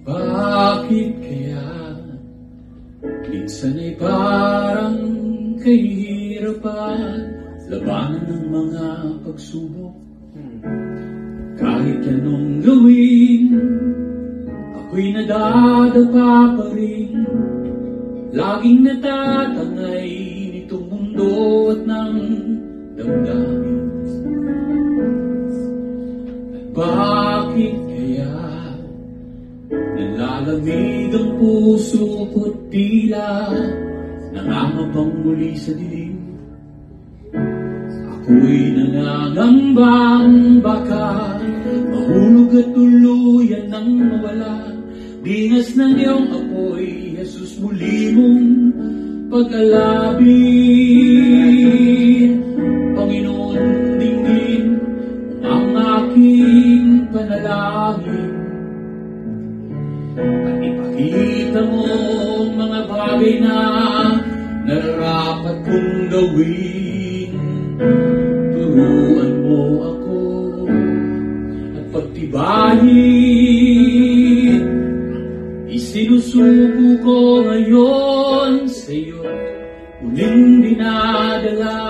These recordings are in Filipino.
Bakit kaya minsan ay parang kahihirapan labanan ng mga pagsubok? Kahit anong gawin, ako'y nadadapa pa rin. Laging natatangay nitong mundo at ng damdamin. At bakit kaya nalalamig ang puso ko't tila nangangabang muli sa dilim? Ako'y nangangambang baka mahulog at tuluyan nang mawala. Dinas ng iyong apoy, Jesus, muli mong pag-alabin. Panginoon, dinggin ang aking panalangin at ipakita mo mga bagay na nararapat kong gawin. Turuan mo ako at pagtibayin. Isinusuko ko ngayon sa iyo, muling dinadala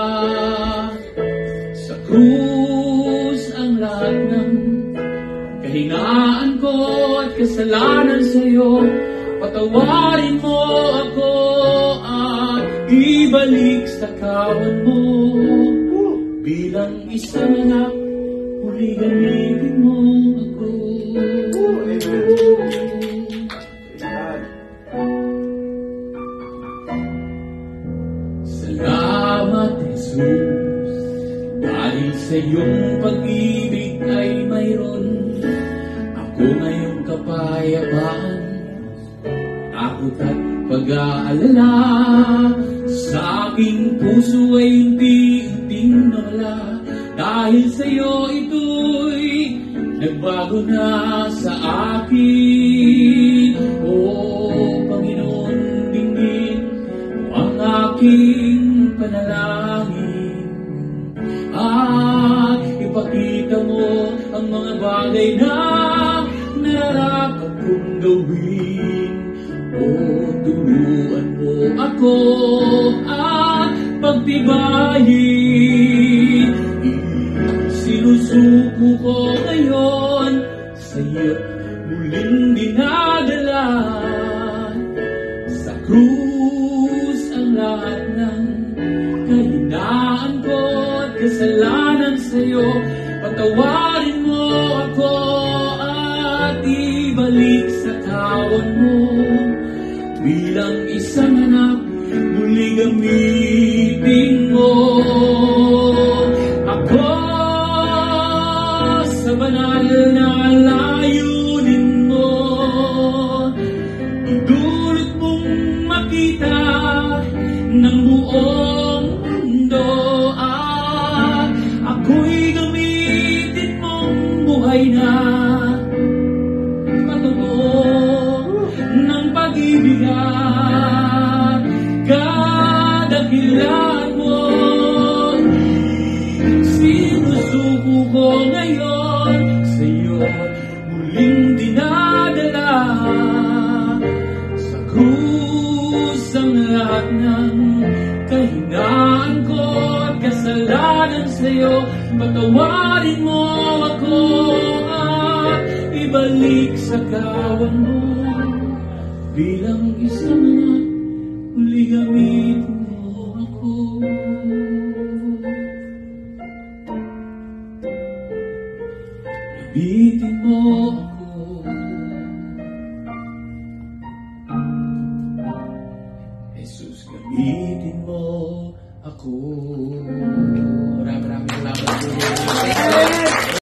sa krus ang lahat ng kahinaan ko at kasalanan sa iyo. Patawarin mo ako at ibalik sa kawan mo. Bilang isang anak, muli gamitin mo ako. Salamat, Jesus, dahil sa iyong pag-ibig ay mayroon ako ngayong kapayapaan. Takot at pag-aalala sa aking puso ay unti-unting nawala. Dahil sa iyo ito'y nagbago na sa akin. O Panginoon, dinggin mo ang aking panalangin at ipakita mo ang mga bagay na nararapat kong gawin. O turuan mo ako at pagtibayin. Sinusuko ko ngayon sa iyo, muling dinadala sa krus ang lahat ng kahinaan ko at kasalanan sa iyo. Patawarin mo ako at ibalik sa kawan mo. Bilang isang anak, muli gamitin mo ako sa banal na layunin mo. Idulot mong makita ng buong mundo at ako'y gamitin mong buhay na pag-ibigan, kadakilan mo. Sinusuko ko ngayon sa iyo, muling dinadala sa krus ang lahat ng kahinaan ko at kasalanan sa iyo. Patawarin mo ako at ibalik sa kawan mo. Bilang isang anak, muli gamitin mo ako. Gamitin mo ako. Jesus, gamitin mo ako.